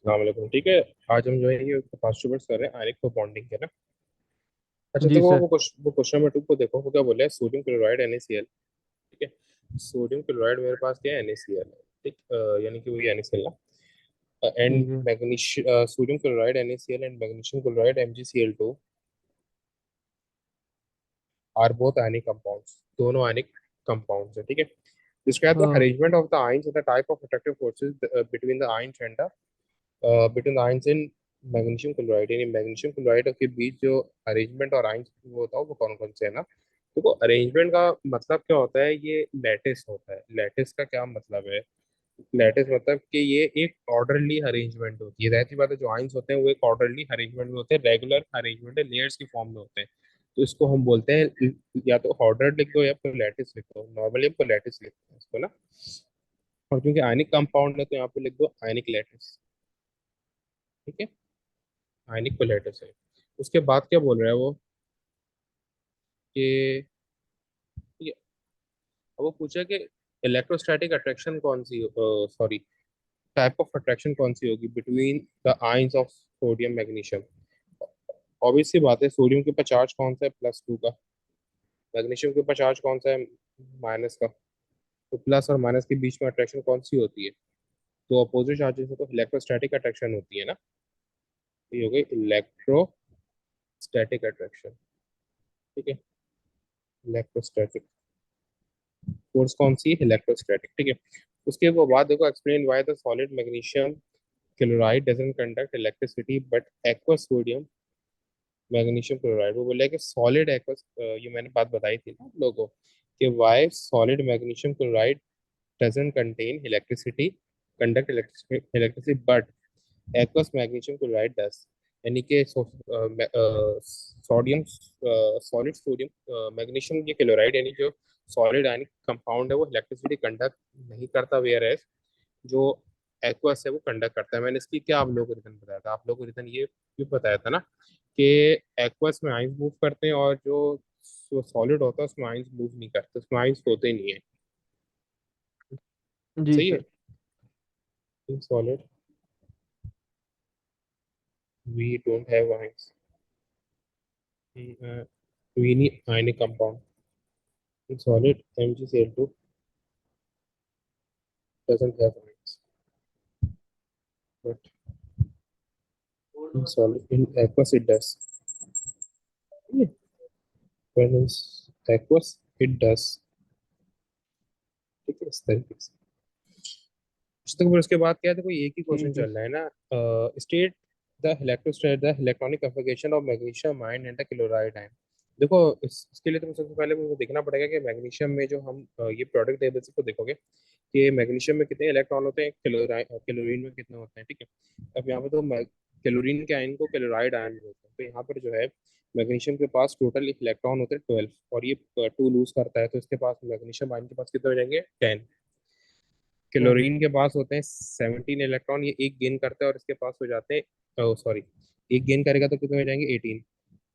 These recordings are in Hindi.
अस्सलाम वालेकुम। ठीक है। आज हम जो है ये पास्टर्स कर रहे हैं आयनिक बॉन्डिंग के ना। अच्छा, जी देखो सर। वो क्वेश्चन नंबर 2 को देखो, वो क्या बोला है, सोडियम क्लोराइड NaCl। ठीक है। सोडियम क्लोराइड मेरे पास क्या है, NaCl है। ठीक, यानी कि वही NaCl ना। एंड ठीक है। Magnesium, sodium chloride NaCl and magnesium chloride MgCl2 are both ionic compounds, दोनों आयनिक कंपाउंड्स है। ठीक है। Describe the हाँ arrangement of the ions and the type of attractive forces between the ions and the between the ions in magnesium chloride, यानी मैग्नीशियम क्लोराइड के बीच जो अरेंजमेंट और आयंस वो होता है वो कौन कौन से है ना। देखो, अरेंजमेंट का मतलब क्या होता है, ये लैटिस होता है। लैटिस का क्या मतलब है? लैटिस मतलब कि ये एक ऑर्डरली अरेंजमेंट होती है। रहती बात है, जो आयंस होते हैं वो एक ऑर्डरली अरेंजमेंट में होते हैं, रेगुलर अरेंजमेंट है, लेयर्स की फॉर्म में होते हैं। तो इसको हम बोलते हैं, या तो ऑर्डर लिख दो या फिर लैटिस लिख दो। नॉर्मली हमको लैटिस लिखते हैं इसको ना। और क्योंकि आयनिक कंपाउंड है तो यहाँ पे लिख दो आयनिक लैटिस। ठीक है। आयनिक कोलेटस है। उसके बाद क्या बोल रहा है वो कि ये- अब वो पूछा कि इलेक्ट्रोस्टैटिक अट्रैक्शन कौन सी, सॉरी, टाइप ऑफ अट्रैक्शन कौन सी होगी between the ions of sodium magnesium. Obvious सी बात है, सोडियम के ऊपर चार्ज कौन सा है, +2 का। मैग्नीशियम के ऊपर चार्ज कौन सा है, माइनस का। तो प्लस और माइनस के बीच में अट्रैक्शन कौन सी होती है? तो अपोजिट चार्जेस है तो इलेक्ट्रोस्टैटिक अट्रैक्शन होती है ना। तो ये हो गई इलेक्ट्रोस्टैटिक अट्रैक्शन। ठीक है। इलेक्ट्रोस्टैटिक फोर्स कौन सी है, इलेक्ट्रोस्टैटिक। ठीक है। उसके वो बाद देखो, explain why the solid magnesium chloride doesn't conduct electricity but aqueous sodium magnesium chloride. वो बोला है कि सॉलिड एक्वस, ये मैंने बात बताई थी ना आप लोगों को, कि why solid magnesium chloride doesn't contain electricity, conduct electricity but aqueous magnesium chloride does. यानी कि सोडियम, सॉलिड सोडियम मैग्नीशियम ये क्लोराइड, यानी जो सॉलिड आयनिक कंपाउंड है वो इलेक्ट्रिसिटी कंडक्ट नहीं करता, वेयर एज जो एक्वस है वो कंडक्ट करता है। मैंने इसकी क्या आप लोगों को रीजन बताया था, आप लोगों को रीजन ये क्यों बताया था ना, कि एक्वस में आइंस मूव करते हैं और जो सॉलिड होता है उसमें आइंस मूव नहीं करते, उसमें आइंस होते ही नहीं है। जी सही है। Sir. Solid we don't have ions, we need ionic compound. Solid MgCl2 doesn't have ions, but in solid in aqueous it does. Yeah. When in aqueous it does. ठीक है, इस तरीके से। तो फिर उसके बाद क्या है, तो कोई एक ही क्वेश्चन ठीक है। चल रहा है ना। State the इलेक्ट्रोस्टेट the electronic configuration of magnesium ion and the chloride ion. देखो, इसके लिए तो सबसे पहले मुझे देखना पड़ेगा कि मैग्नीशियम में जो हम ये प्रोडक्ट टेबल से को देखोगे कि मैग्नीशियम में कितने इलेक्ट्रॉन होते हैं, क्लोरीन में कितने होते हैं। ठीक है। अब यहाँ पे तो क्लोरीन के आयन को क्लोराइड आयन बोलते हैं। तो यहाँ पर जो है मैग्नीशियम के पास टोटल इलेक्ट्रॉन होते हैं 12, और ये 2 लूज करता है, तो इसके पास मैग्नीशियम आयन के पास कितने हो जाएंगे, 10। 10। क्लोरीन के पास होते हैं 17 इलेक्ट्रॉन, ये एक गेन करता है और इसके पास हो जाते हैं, सॉरी, एक गेन करेगा तो कितने हो जाएंगे, 18।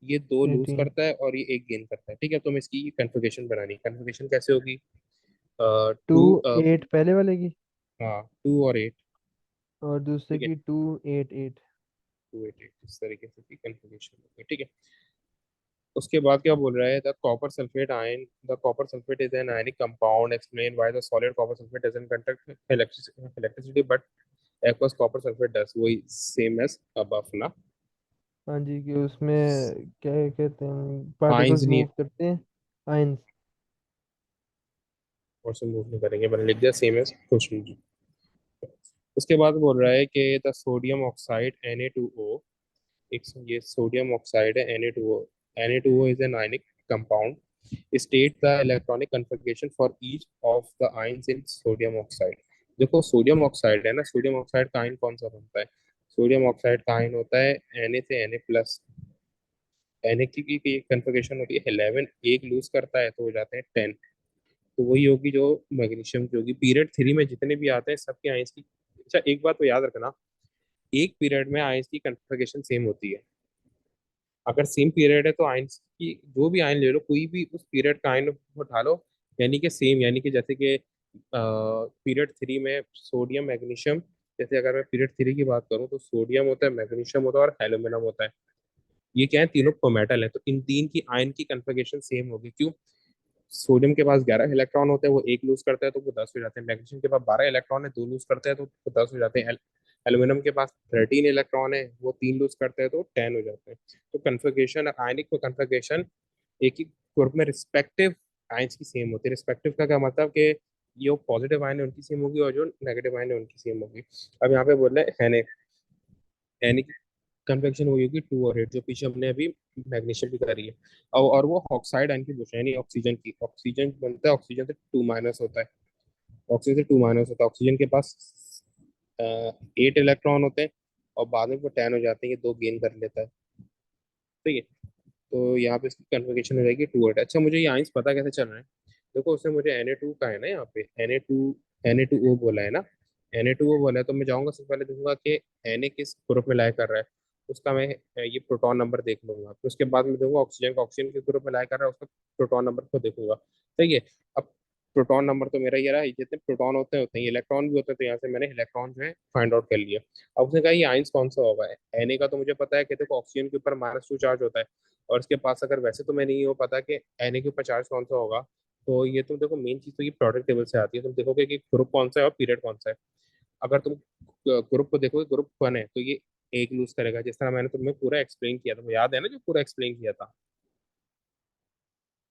ये 2 लूज 18। करता है और ये एक गेन करता है। ठीक है। तो हमें इसकी कन्फिगरेशन बनानी है। कन्फिगरेशन कैसे होगी, टू 2, 8 पहले वाले की। हाँ, 2 और 8। और दूसरे ठीक है। की 2 8 8। 2 8 8 इस तरीके से कन्फिगरेशन होगी। ठीक है। उसके बाद क्या बोल रहा है, the copper sulphate ion, the copper sulphate is an ionic compound, explain why the solid copper sulphate doesn't conduct electricity but aqueous copper sulphate does. वही सेम एज अबव ना। हाँ जी, कि उसमें क्या कहते हैं, आयंस पार्टिकल्स नहीं, मूव करते हैं। आयंस। और से मूव नहीं करेंगे, मैंने लिख दिया सेम एज क्वेश्चन। उसके बाद बोल रहा है कि द सोडियम ऑक्साइड Na2O, एक ये सोडियम ऑक्साइड है Na2O। Na2O is an ionic compound, state the electronic configuration for each of the ions in sodium oxide. देखो, सोडियम ऑक्साइड है ना, सोडियम ऑक्साइड का आयन कौन सा बनता है, सोडियम ऑक्साइड का आयन होता है Na से Na+। Na की कन्फिगरेशन होती है 11, एक लूज करता है तो हो जाते हैं 10। तो वही होगी जो मैग्नीशियम की होगी। पीरियड 3 में जितने भी आते हैं सबके आयंस की, अच्छा एक बात तो याद रखना, एक पीरियड में आयंस की कन्फिगरेशन सेम होती है। अगर सेम पीरियड है तो आयंस की जो भी आयन ले लो, कोई भी उस पीरियड का आयन उठा लो, यानी कि सेम, यानी कि जैसे कि पीरियड 3 में सोडियम मैग्नीशियम जैसे अगर मैं पीरियड 3 की बात करूँ तो सोडियम होता है, मैग्नीशियम होता है और एल्यूमिनियम होता है। ये क्या है, तीनों कोमेटल है, तो इन तीन की आयन की कन्फिगरेशन सेम होगी। क्यों? सोडियम के पास 11 इलेक्ट्रॉन होते हैं, वो एक लूज करता है तो वो 10 हो जाते हैं। मैग्नीशियम के पास 12 इलेक्ट्रॉन है, दो लूज करता है तो वो 10 हो जाते हैं। एल्यूमिनियम के पास 13 इलेक्ट्रॉन है, वो तीन लूज करते हैं तो 10 हो जाते हैं। तो कन्फिगरेशन, आयनिक कन्फिगरेशन एक ही ग्रुप में रिस्पेक्टिव आयंस की सेम होती है। रिस्पेक्टिव का क्या मतलब कि जो पॉजिटिव आयन है उनकी सेम होगी और जो नेगेटिव आयन है उनकी सेम होगी। अब यहाँ पे बोल रहे हैं एन की कन्वेक्शन वही होगी 2 और 8, जो पीछे हमने अभी मैग्नीशियम की करी है। और वो ऑक्साइड आयन की पूछा है, यानी ऑक्सीजन की। ऑक्सीजन बनता है, ऑक्सीजन से 2- होता है। ऑक्सीजन से 2- होता है। ऑक्सीजन के पास 8 इलेक्ट्रॉन होते हैं और बाद में वो 10 हो जाते हैं, ये दो गेन कर लेता है। ठीक है, तो यहाँ पे इसकी कन्फिगरेशन हो जाएगी 2 8। अच्छा, मुझे ये आइंस पता कैसे चल रहा है? देखो, उसने मुझे Na2 का है ना, यहाँ पे Na2O बोला है ना। Na2O बोला है तो मैं जाऊंगा, सबसे पहले देखूंगा कि Na किस ग्रुप में लाया कर रहा है। उसका मैं ये प्रोटॉन नंबर देख लूंगा। फिर उसके बाद मैं देखूंगा ऑक्सीजन का, ऑक्सीजन किस ग्रुप में लाया कर रहा है, उसका प्रोटॉन नंबर को देखूंगा। सही है। अब प्रोटॉन नंबर तो मेरा ये रहा, जितने प्रोटॉन होते हैं उतने ही इलेक्ट्रॉन भी होते हैं, तो यहाँ से मैंने इलेक्ट्रॉन जो है फाइंड आउट कर लिया। अब उसने कहा ये आइंस कौन सा होगा। Na का तो मुझे पता है कि देखो ऑक्सीजन के ऊपर -2 चार्ज होता है, और इसके पास अगर वैसे तो मैं नहीं हो पता कि Na के ऊपर चार्ज कौन सा होगा। तो ये तुम देखो, मेन चीज तो ये प्रोडक्ट टेबल से आती है। तुम देखोगे कि ग्रुप कौन सा है और पीरियड कौन सा है। अगर तुम ग्रुप को देखोगे, ग्रुप 1 है तो ये एक लूज करेगा, जिस तरह मैंने तुम्हें पूरा एक्सप्लेन किया था, वो याद है ना, जो पूरा एक्सप्लेन किया था।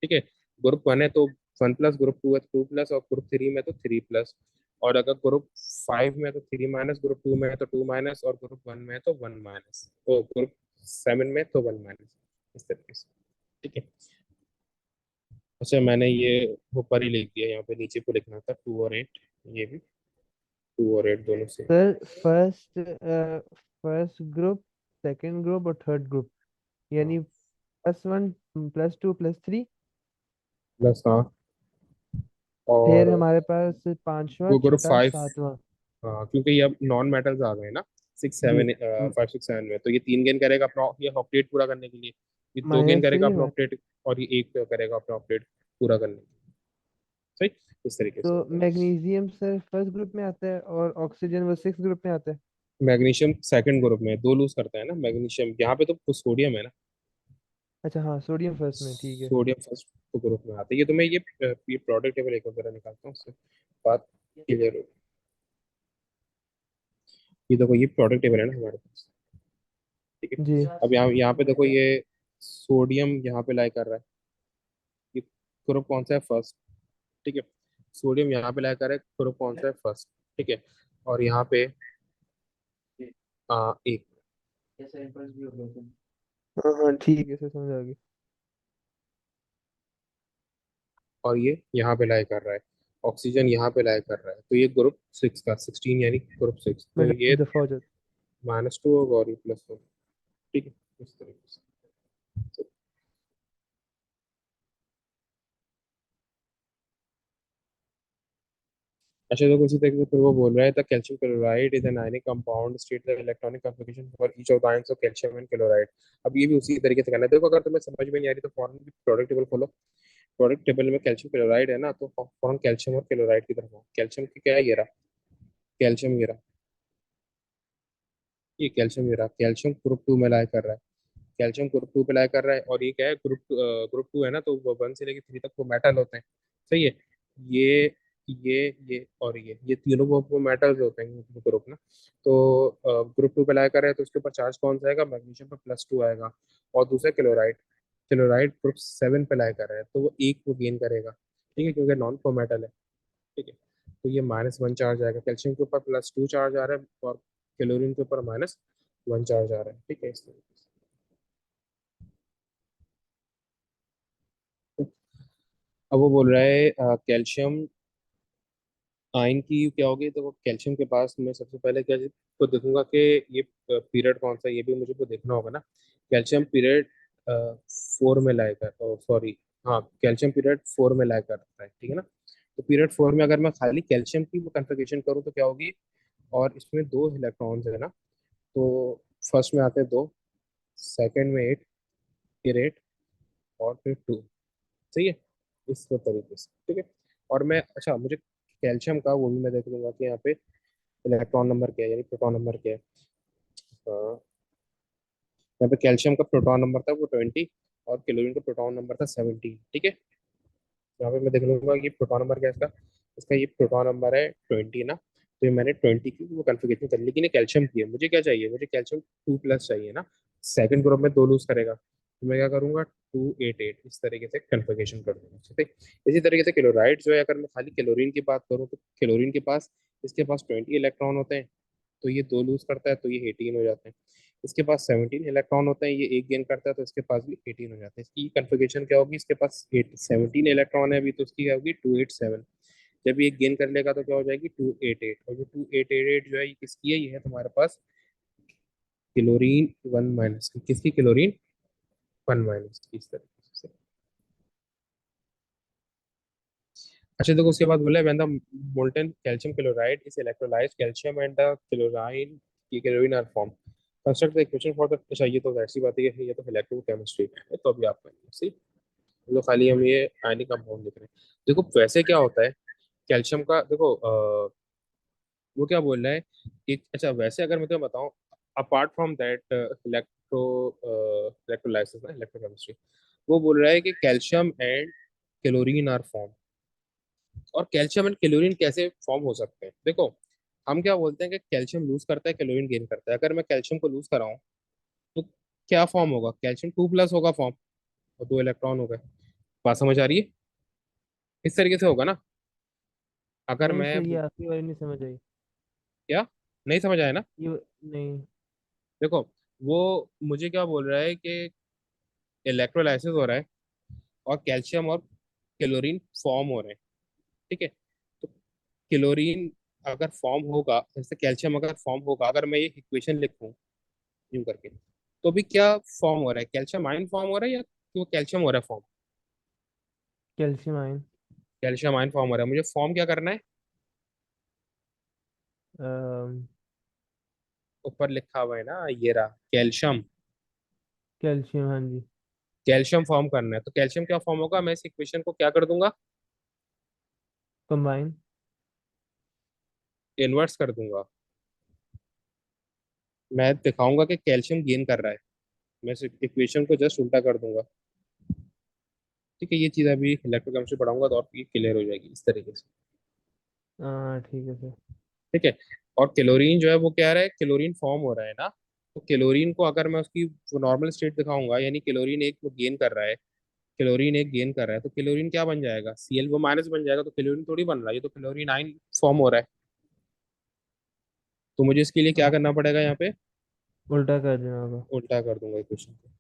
ठीक है, ग्रुप 1 है तो 1+, ग्रुप 2 है तो 2+, और ग्रुप 3 में तो 3+। और अगर ग्रुप 5 में है तो 3-, ग्रुप 2 में है तो 2-, और ग्रुप 1 में है तो 1-, तो ग्रुप 7 में तो 1-, इस तरीके से। ठीक है। अच्छा, मैंने ये ऊपर ही लिख दिया, यहाँ पे नीचे को लिखना था 2 और 8। ये भी 2 और 8 दोनों से sir first first group, second group और थर्ड ग्रुप, हाँ, यानी +1 +2 +3, प्लस हाँ। फिर और हमारे पास पांचवा वो ग्रुप छठा 5। सातवां। हाँ, क्योंकि ये अब नॉन मेटल्स आ गए ना, 6 7 5 6 7 में, तो ये 3 गेन करेगा अपना ये ऑक्टेट पूरा करने के लिए। ये 2 गेन करेगा -3 अपना में। ऑक्टेट, और ये एक करेगा अपना ऑक्टेट पूरा करने के लिए। सही, इस तरीके तो से होगा। मैग्नीशियम सर फर्स्ट ग्रुप में आता है और ऑक्सीजन वो सिक्स ग्रुप में आता है। मैग्नीशियम सेकंड ग्रुप में, दो लूज करता है ना मैग्नीशियम, यहाँ पे तो सोडियम है ना। अच्छा हाँ, सोडियम फर्स्ट में, ठीक है। सोडियम फर्स्ट ग्रुप में आता है। ये तो मैं ये प्रोडक्ट टेबल एक वगैरह निकालता हूँ, उससे बात क्लियर हो। ये देखो, ये प्रोडक्ट टेबल है ना हमारे पास। ठीक जी। है, अब यहाँ यहाँ पे देखो, ये सोडियम यहाँ पे लाई कर रहा है। ये ग्रुप कौन सा है? फर्स्ट। ठीक है, सोडियम यहाँ पे लाई कर रहा है, ग्रुप कौन सा है? फर्स्ट। ठीक है, और यहाँ पे एक, हाँ हाँ ठीक है सर, समझ आ गई। और ये यहाँ पे लाई कर रहा है। ऑक्सीजन यहाँ पे लाई कर रहा है, तो ये ग्रुप 6 का 16, यानी ग्रुप 6, तो ये मतलब दफा हो जाता -2 होगा और ये +1। ठीक है, इस तरीके से। अच्छा, तो इसी तरीके से फिर वो बोल रहा है, the calcium chloride is an ionic compound, state the electronic configuration for each of the ions of calcium and chloride. अब ये भी उसी तरीके से करना है। देखो, अगर तुम्हें समझ में नहीं आ रही तो फौरन प्रोडक्ट टेबल खोलो। प्रोडक्ट टेबल में कैल्शियम क्लोराइड है ना, तो फौरन कैल्शियम और क्लोराइड की तरफ आओ। कैल्शियम की क्या है, ये रहा कैल्शियम, ये रहा, ये कैल्शियम, ये रहा कैल्शियम, ग्रुप 2 में लाया कर रहा है। कैल्शियम ग्रुप 2 पे लाया कर रहा है, और ये क्या है, ग्रुप 2 है ना, तो 1 से लेकर 3 तक वो मेटल होते हैं। सही है। ये ये और ये तीनों वो मेटल्स होते हैं ग्रुप ना। तो ग्रुप 2 पे लाया कर रहा है, तो उसके ऊपर चार्ज कौन सा आएगा? मैग्नीशियम पे +2 आएगा। और दूसरा क्लोराइड, क्लोराइड ग्रुप 7 पे लाया कर रहा है, तो वो एक को गेन करेगा। ठीक है, क्योंकि नॉन को मेटल है। ठीक है, तो ये -1 चार्ज आएगा। कैल्शियम के ऊपर +2 चार्ज आ रहा है, और क्लोरीन के ऊपर -1 चार्ज आ रहा है। ठीक है, इस तरीके से। अब वो बोल रहा है कैल्शियम आयन की क्या होगी, तो वो कैल्शियम के पास मैं सबसे पहले क्या तो देखूंगा कि ये पीरियड कौन सा है, ये भी मुझे को देखना होगा ना। कैल्शियम पीरियड 4 में लाएगा, सॉरी, हाँ, कैल्शियम पीरियड 4 में लाया करता है। ठीक है ना, तो पीरियड 4 में अगर मैं खाली कैल्शियम की वो कन्फिग्रेशन करूँ तो क्या होगी? और इसमें दो इलेक्ट्रॉन्स है ना, तो फर्स्ट में आते हैं दो, सेकंड में 8, फिर 8, और फिर 2। सही है, इस तरीके से। ठीक है, और मैं, अच्छा, मुझे कैल्शियम का वो भी मैं देख लूंगा कि यहाँ पे इलेक्ट्रॉन नंबर क्या है, यानी प्रोटॉन नंबर क्या है। हाँ, यहाँ पे कैल्शियम का प्रोटॉन नंबर था वो 20, और क्लोरीन का प्रोटॉन नंबर था 17। ठीक है, यहाँ पे मैं देख लूंगा ये प्रोटॉन नंबर क्या है इसका। इसका ये प्रोटॉन नंबर है 20 ना, तो ये मैंने 20 की वो कन्फिगरेशन कर ली, लेकिन ये कैल्शियम की है। मुझे क्या चाहिए, मुझे कैल्शियम 2+ चाहिए ना। सेकंड ग्रुप में 2 लूज करेगा, तो मैं क्या करूंगा, 288 इस तरीके से कन्फिगरेशन कर दूंगा। ठीक है, इसी तरीके से क्लोराइड जो है, अगर मैं खाली क्लोरीन की बात करूँ तो क्लोरीन के पास, इसके पास 20 इलेक्ट्रॉन होते हैं, तो ये 2 लूज करता है तो ये 18 हो जाते हैं। इसके पास 17 इलेक्ट्रॉन होते हैं, ये एक गेन करता है तो इसके पास भी 18 हो जाते हैं। इसकी कन्फिगरेशन क्या होगी, इसके पास 17 इलेक्ट्रॉन है अभी, तो उसकी क्या होगी 287। जब ये गेन कर लेगा तो क्या हो जाएगी 288, और जो 288 जो है ये किसकी है, ये है तुम्हारे पास क्लोरीन 1 की। किसकी, क्लोरीन 1 की, इस तरीके से। अच्छा देखो, उसके बाद बोला when the molten calcium chloride is electrolysed calcium and the chlorine की chlorine are form, construct the equation for the. अच्छा ये तो ऐसी बात है, ये तो इलेक्ट्रोकेमिस्ट्री है, तो अभी आप करेंगे सी। तो खाली हम ये आयनिक कंपाउंड लिख रहे हैं। देखो वैसे क्या होता है कैल्शियम का, देखो वो क्या बोल रहा है कि, अच्छा वैसे अगर मैं तुम्हें बताऊं, अपार्ट फ्रॉम दैट इलेक्ट्रोलाइसिस ना, इलेक्ट्रोकेमिस्ट्री, वो बोल रहा है कि calcium and chlorine are form. और कैल्शियम एंड क्लोरीन कैसे फॉर्म हो सकते हैं, देखो हम क्या बोलते हैं कि कैल्शियम लूज करता है, क्लोरीन गेन करता है। अगर मैं कैल्शियम को लूज कराऊं तो क्या फॉर्म होगा, कैल्शियम 2+ होगा फॉर्म, और 2 इलेक्ट्रॉन हो गए। बात समझ आ रही है, इस तरीके से होगा ना। अगर नहीं मैं सर, ये आखिरी वाली नहीं समझ आई। क्या, नहीं समझ आया ना। नहीं। देखो वो मुझे क्या बोल रहा है कि इलेक्ट्रोलाइसिस हो रहा है, और कैल्शियम और क्लोरीन फॉर्म हो रहे हैं। ठीक है, तो क्लोरीन अगर फॉर्म होगा, जैसे कैल्शियम अगर फॉर्म होगा, अगर मैं ये इक्वेशन लिखूं यूं करके, तो भी क्या फॉर्म हो रहा है, कैल्शियम आयन फॉर्म हो रहा है, या तो कैल्शियम हो रहा है form. Calcium ion. Calcium ion form हो रहा है, मुझे फॉर्म क्या करना है, ऊपर लिखा हुआ है ना, ये रहा कैल्शियम। कैल्शियम, हाँ जी। कैल्शियम फॉर्म करना है, तो कैल्शियम क्या फॉर्म होगा, मैं इस इक्वेशन को क्या कर दूंगा, कंबाइन। इन्वर्स कर दूंगा। मैं दिखाऊंगा कि कैल्शियम गेन कर रहा है, मैं इस इक्वेशन को जस्ट उल्टा कर दूंगा। ठीक है, ये चीज़ अभी इलेक्ट्रोकेमिस्ट्री पढ़ाऊंगा तो आपकी क्लियर हो जाएगी इस तरीके से। हाँ ठीक है सर। ठीक है, और क्लोरीन जो है वो क्या रहा है, क्लोरीन फॉर्म हो रहा है ना, तो क्लोरीन को अगर मैं उसकी नॉर्मल स्टेट दिखाऊंगा, यानी क्लोरीन एक गेन कर रहा है, क्लोरीन एक गेन कर रहा है, तो क्लोरीन क्या बन जाएगा, Cl वो माइनस बन जाएगा, तो क्लोरीन थोड़ी बन रहा है, ये तो क्लोरीन आइन फॉर्म हो रहा है। तो मुझे इसके लिए क्या हाँ, करना पड़ेगा, यहाँ पे उल्टा कर देना होगा। उल्टा कर दूंगा इक्वेशन को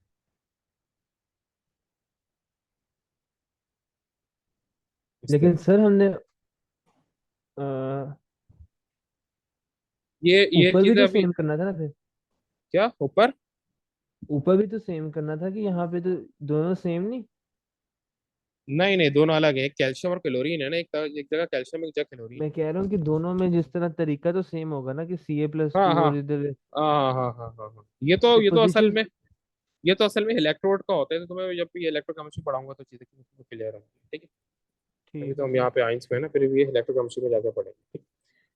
इस लेकिन तरीके। सर हमने ये ऊपर भी चीजें तो अभी, सेम करना था ना फिर। क्या ऊपर, ऊपर भी तो सेम करना था कि यहाँ पे तो दोनों सेम नहीं। नहीं नहीं दोनों अलग है, कैल्शियम और क्लोरीन है ना, एक जगह कैल्शियम एक जगह क्लोरीन। मैं कह रहा हूँ कि दोनों में जिस तरह तरीका तो सेम होगा ना, कि हाँ Ca+2 हाँ और इधर हाँ हाँ हाँ हाँ हाँ, तो ये तो असल पोजीशन। में, ये तो असल में इलेक्ट्रोड का होता है, तो तुम्हें जब भी इलेक्ट्रोकेमिस्ट्री पढ़ाऊंगा तो चीजें क्लियर होंगी। ठीक है, अभी ठीक तो है हम सर। यहाँ पे आइंस में है ना, फिर भी इलेक्ट्रोकेमिस्ट्री में जाकर पढ़ेंगे। ठीक।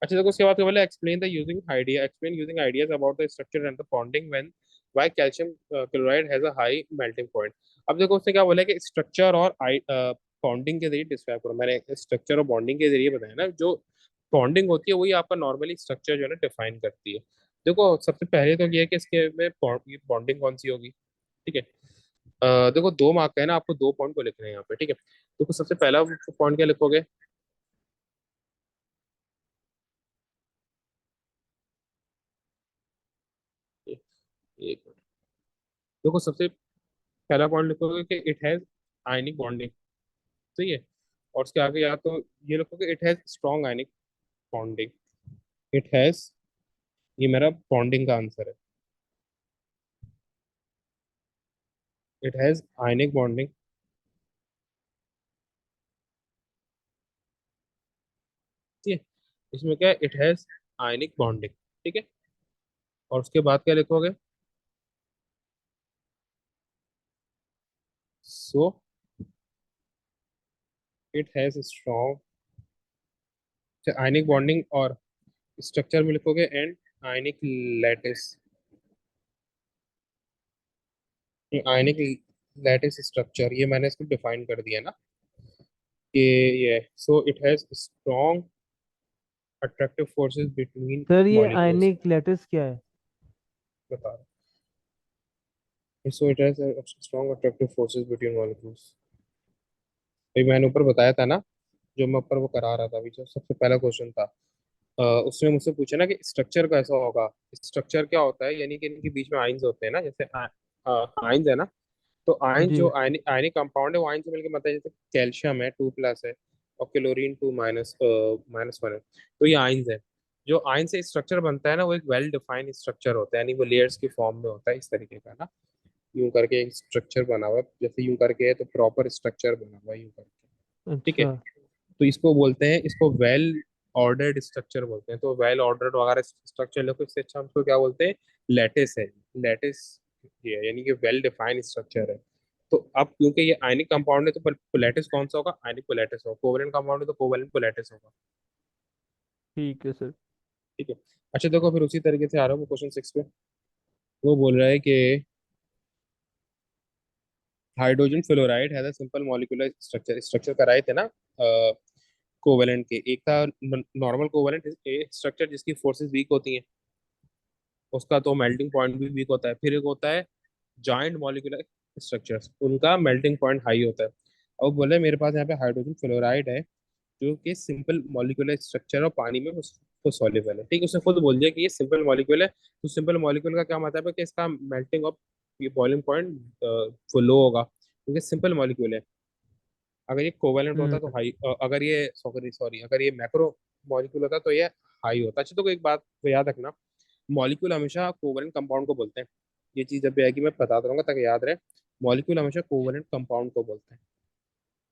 अच्छा देखो उसके बाद क्या बोला, explain the using idea, explain using ideas about the structure and the bonding when why calcium chloride has a high melting point. अब देखो उसने क्या बोला कि स्ट्रक्चर और बॉन्डिंग के जरिए डिस्क्राइब करो। मैंने स्ट्रक्चर और बॉन्डिंग के जरिए बताया ना, जो बॉन्डिंग होती है वही आपका नॉर्मली स्ट्रक्चर जो है ना डिफाइन करती है। देखो सबसे पहले तो ये है कि इसके में बॉन्डिंग कौन सी होगी। ठीक है, देखो 2 मार्क का है ना, आपको 2 पॉइंट को लिखना है यहाँ पे। ठीक है, देखो सबसे पहला पॉइंट क्या लिखोगे, एक एक मिनट। देखो सबसे पहला पॉइंट लिखोगे कि इट हैज आयनिक बॉन्डिंग, सही है। और उसके आगे या तो ये लिखोगे it has strong ionic bonding, it has, ये मेरा बॉन्डिंग का आंसर है, इट हैज आयनिक बॉन्डिंग। ठीक है, इसमें क्या है, इट हैज आयनिक बॉन्डिंग। ठीक है, और उसके बाद क्या लिखोगे, so it has strong ionic bonding, और स्ट्रक्चर में लिखोगे and ionic lattice, ionic lattice structure, ये मैंने इसको डिफाइन कर दिया ना कि ये so it has strong attractive forces between sir ये मॉलिक्यूल्स। आयनिक लैटिस क्या है? बता रहा हूँ, so it has strong attractive forces between molecules. भाई मैंने ऊपर बताया था ना, जो मैं ऊपर वो करा रहा था अभी, जो सबसे पहला क्वेश्चन था, उसने मुझसे पूछा ना कि स्ट्रक्चर कैसा होगा। स्ट्रक्चर क्या होता है, यानी कि इनके बीच में आयंस होते हैं ना, जैसे आयंस है ना, तो आयन जी। जो आयनिक कंपाउंड है वो आयन से मिलकर बनता है। जैसे कैल्शियम है 2+ है, और क्लोरीन 2 - 1 है, तो ये आयंस है। जो आयन से स्ट्रक्चर बनता है ना, वो एक वेल डिफाइंड स्ट्रक्चर होता है, यानी वो लेयर्स की फॉर्म में होता है इस तरीके का ना। यूं करके एक स्ट्रक्चर बना हुआ है, जैसे यूं करके है तो प्रॉपर स्ट्रक्चर बना हुआ है यूं करके। ठीक है, अच्छा। तो इसको बोलते हैं, इसको वेल ऑर्डर्ड स्ट्रक्चर बोलते हैं। तो वेल ऑर्डर्ड वगैरह स्ट्रक्चर लोग, इससे अच्छा हम उसको क्या बोलते हैं, लैटिस है। लैटिस ये है, यानी कि वेल डिफाइंड स्ट्रक्चर है। तो अब क्योंकि ये आयनिक कंपाउंड है, तो पोलैटिस कौन सा होगा, आयनिक पोलैटिस होगा। कोवेलेंट कंपाउंड है तो कोवेलेंट पोलैटिस होगा। ठीक है सर। ठीक है। अच्छा देखो, फिर उसी तरीके से आ रहा हूँ क्वेश्चन 6 पे। वो बोल रहा है कि hydrogen fluoride has a simple molecular structure. Structure कराए थे ना कोवेलेंट के, एक था नॉर्मल कोवेलेंट स्ट्रक्चर जिसकी फोर्सेस वीक होती हैं, उसका तो मेल्टिंग पॉइंट भी वीक होता है। फिर एक होता है जॉइंट मॉलिक्यूलर स्ट्रक्चर्स, उनका मेल्टिंग पॉइंट हाई होता है। अब बोले मेरे पास यहाँ पे हाइड्रोजन फ्लोराइड है, जो कि सिंपल मॉलिक्यूलर स्ट्रक्चर और पानी में वो सॉल्युबल है। ठीक है, उसने खुद बोल दिया कि ये सिंपल मॉलिक्यूल है। तो सिंपल मॉलिक्यूल का क्या मतलब है कि इसका मेल्टिंग और ये बॉइलिंग पॉइंट वो लो होगा, क्योंकि सिंपल मॉलिक्यूल है। अगर ये कोवेलेंट होता तो हम्म। हाई, अगर ये सॉरी सॉरी अगर ये मैक्रो मॉलिक्यूल होता तो ये हाई होता। अच्छा, तो एक बात तो याद रखना, मॉलिक्यूल हमेशा कोवेलेंट कंपाउंड को बोलते हैं। ये चीज जब भी आएगी मैं बताता रहूंगा ताकि याद रहे। मॉलिक्यूल हमेशा कोवेलेंट कंपाउंड को बोलते हैं।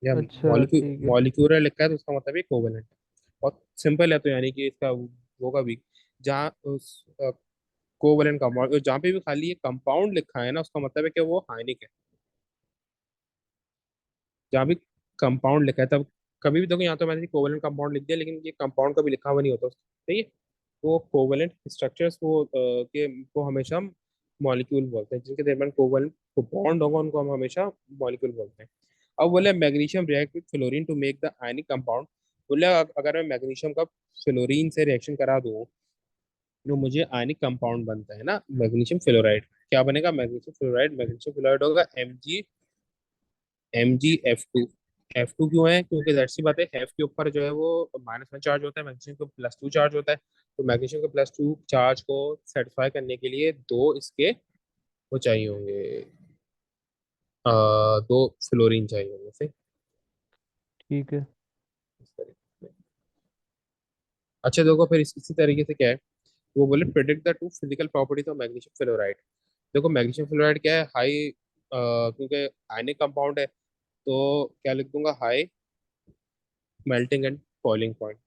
या अच्छा ठीक है। मॉलिक्यूलर लिखा है तो उसका मतलब ये कोवेलेंट। और सिंपल है तो यानी कि इसका होगा भी, जहाँ कोवेलेंट कंपाउंड जहाँ पे भी खाली ये कंपाउंड लिखा है ना, उसका मतलब है कि वो हाइनिक है। जहाँ भी कंपाउंड लिखा है तब, कभी भी देखो यहाँ तो मैंने कोवेलेंट कंपाउंड लिख दिया, लेकिन ये कंपाउंड कभी लिखा हुआ नहीं होता। सही है, वो कोवेलेंट स्ट्रक्चर्स वो हमेशा मॉलिक्यूल बोलते हैं, जिनके दरमियान कोवेलेंट को बॉन्ड होगा उनको हम हमेशा मॉलिक्यूल बोलते हैं। अब बोले magnesium react with fluorine to make the ionic compound. बोले अगर मैं मैग्नीशियम का फ्लोरीन से रिएक्शन करा दूं, जो मुझे आयनिक कंपाउंड बनता है ना मैग्नीशियम फ्लोराइड, क्या बनेगा, मैग्नीशियम फ्लोराइड होगा MgF2। F2 क्यों है, क्योंकि जाहिर सी बात है F के ऊपर जो है वो -1 चार्ज होता है, मैग्नीशियम को +2 चार्ज होता है। तो मैग्नीशियम के +2 चार्ज को सेटिस्फाई करने के लिए दो इसके वो चाहिए होंगे, दो फ्लोरीन चाहिए होंगे सही। ठीक है। इस तरीके से। अच्छा देखो, फिर इसी तरीके से क्या है, वो बोले predict the two physical properties of magnesium fluoride. देखो मैग्नीशियम फ्लोराइड क्या है, हाई, क्योंकि आयनिक कंपाउंड है तो क्या लिख दूंगा, high melting and boiling point.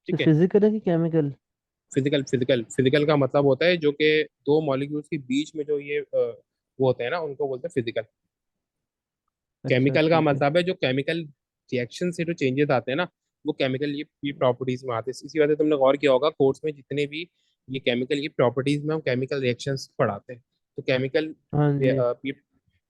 ठीक है, फिजिकल है कि केमिकल? फिजिकल का मतलब होता है जो कि दो मॉलिक्यूल्स के बीच में जो ये वो होते हैं ना, उनको बोलते हैं फिजिकल। अच्छा केमिकल का ठीक है। मतलब है जो केमिकल रिएक्शन से जो चेंजेस आते हैं ना, वो केमिकल ये प्रॉपर्टीज में आते हैं। इसी वजह से तुमने गौर किया होगा कोर्स में जितने भी ये केमिकल की प्रॉपर्टीज में हम केमिकल रिएक्शंस पढ़ाते हैं। तो केमिकल हाँ जी। ये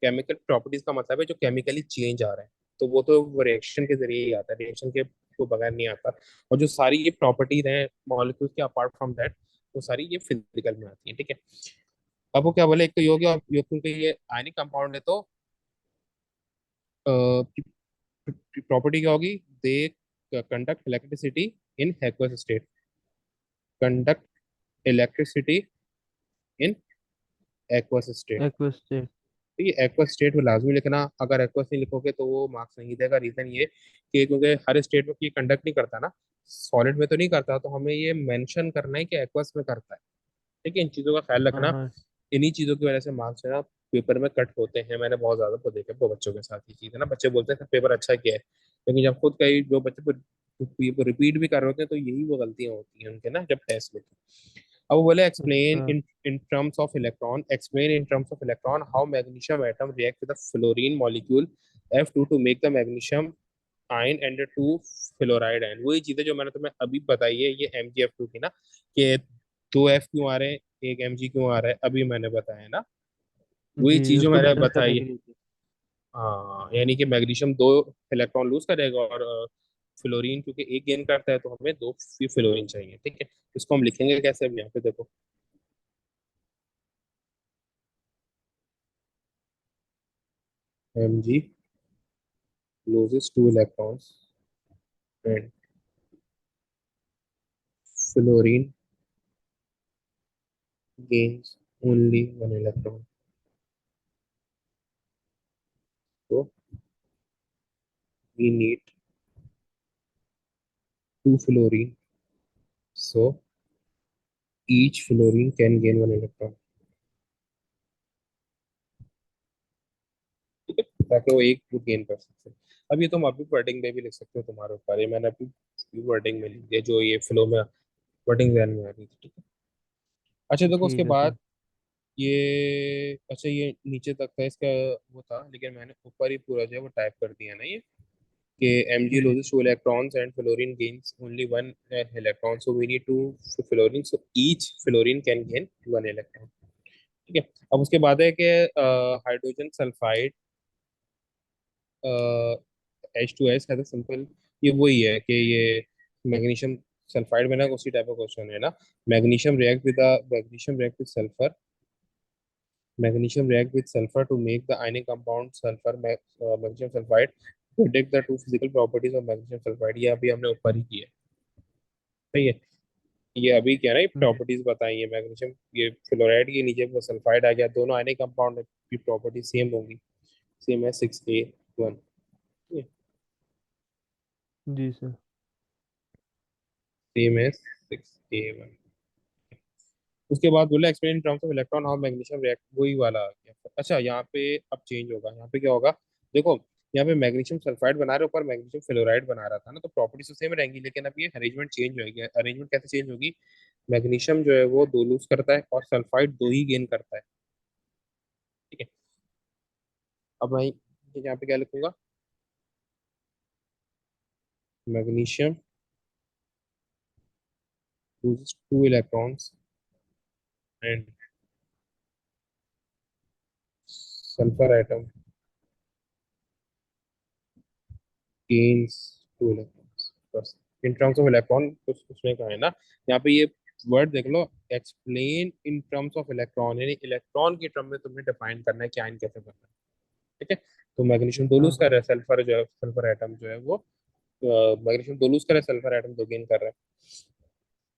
केमिकल प्रॉपर्टीज का मतलब है जो केमिकली चेंज आ रहा है, तो वो तो वो रिएक्शन के जरिए ही आता है, रिएक्शन के को बगैर नहीं आता। और जो सारी ये प्रॉपर्टीज हैं मॉलिक्यूल्स के अपार्ट फ्रॉम दैट, वो सारी ये फिजिकल में आती है। ठीक है, अब वो क्या बोले, एक तो ये हो गया, क्योंकि ये आयनिक कंपाउंड है तो प्रॉपर्टी क्या होगी, they conduct electricity in aqueous state, conduct electricity in aqueous state. Aqueous से। तो ये एक्वस स्टेट में लाजमी लिखना, अगर एक्वस नहीं लिखोगे तो वो मार्क्स नहीं देगा। रीजन ये कि क्योंकि हर स्टेट में ये कंडक्ट नहीं करता ना, सॉलिड में तो नहीं करता, तो हमें ये मेंशन करना है कि एक्वस में करता है। ठीक है, इन चीज़ों का ख्याल हाँ रखना। हाँ। इन्हीं चीज़ों की वजह से मार्क्स है ना पेपर में कट होते हैं। मैंने बहुत ज़्यादा को देखा वो बच्चों के साथ ही चीज़ है ना, बच्चे बोलते हैं पेपर अच्छा किया है, लेकिन जब खुद कई जो बच्चे रिपीट भी कर रहे होते हैं तो यही वो गलतियां होती हैं उनके ना जब टेस्ट में। अब वो बोले अच्छा। Explain in terms of electron how magnesium atom react with the fluorine molecule F2 to make the magnesium ion and to fluoride ion, वही चीजें जो मैंने तुम्हें अभी बताई है, ये MgF2 की ना, कि 2F क्यों आ रहे हैं, 1 Mg क्यों आ रहा है, अभी मैंने बताया ना, वही जी, चीज जो उसको मैंने बैलेंस बताई करने है। के लिए थी। हाँ, यानी कि मैग्नीशियम 2 इलेक्ट्रॉन लूज करेगा, और फ्लोरीन क्योंकि एक गेन करता है, तो हमें 2 फ्लोरीन चाहिए, ठीक है। इसको हम लिखेंगे कैसे, अब यहाँ पे देखो, Mg loses 2 electrons and fluorine gains only 1 electron. So we need 2 fluorine. So each fluorine can gain 1 electron. ठीक है, ताकि वो एक गेन कर सकते हैं। अब ये तुम अभी वर्डिंग में भी लिख सकते हो, तुम्हारे ऊपर, ये मैंने अभी वर्डिंग में लिख दिया, जो ये फ्लो में वर्डिंग ध्यान में आ रही थी, ठीक है। अच्छा देखो, उसके ठीक है बाद सर। ये, अच्छा ये नीचे तक था इसका, वो था, लेकिन मैंने ऊपर ही पूरा जो है वो टाइप कर दिया ना, ये कि Mg ji loses 2 electrons and fluorine gains only 1 electron, so we need 2 fluorine, so each fluorine can gain 1 electron, ठीक है। अब उसके बाद है कि हाइड्रोजन सल्फाइड H2S है, तो सिंपल ये वही है कि ये मैग्नीशियम सल्फाइड में ना उसी टाइप का क्वेश्चन है ना, magnesium react with sulphur, magnesium react with sulfur to make the ionic compound sulfur magnesium sulfide, predict the two physical properties of magnesium sulfide, ये अभी हमने ऊपर ही किया है, सही है। ये अभी क्या है ना, जी प्रॉपर्टीज बताई है मैग्नीशियम, ये फ्लोराइड के नीचे वो सल्फाइड आ गया, दोनों आयनिक कंपाउंड की प्रॉपर्टी सेम होगी, सेम है 6A1, जी सर। सेम है 6A1। उसके बाद बोला experiment in terms of electron how magnesium react, वही वाला आ गया। अच्छा यहाँ पे अब चेंज होगा, यहाँ पे क्या होगा, देखो यहाँ पे मैग्नीशियम सल्फाइड बना रहे, ऊपर मैग्नीशियम फ्लोराइड बना रहा था ना, तो प्रॉपर्टीज तो सेम रहेंगी, लेकिन अब ये अरेंजमेंट चेंज होगी। अरेंजमेंट कैसे चेंज होगी, मैग्नीशियम जो है वो 2 लूज करता है, और सल्फाइड 2 ही गेन करता है, ठीक है। अब मैं यहाँ पे क्या लिखूंगा, magnesium loses 2 electrons and sulfur atom gains 2 electrons, बस। इन टर्म्स ऑफ इलेक्ट्रॉन कुछ उसने कहा है ना, यहाँ पे ये वर्ड देख लो, explain in terms of electron, यानी इलेक्ट्रॉन की टर्म में तुम्हें डिफाइन करना है कि आयन कैसे बनना है, ठीक है। तो मैग्नीशियम 2 लूज हाँ कर हाँ। रहा है, सल्फर जो है, सल्फर एटम जो है वो, मैग्नीशियम 2 लूज कर रहा है, सल्फर एटम 2 गेन कर रहा है।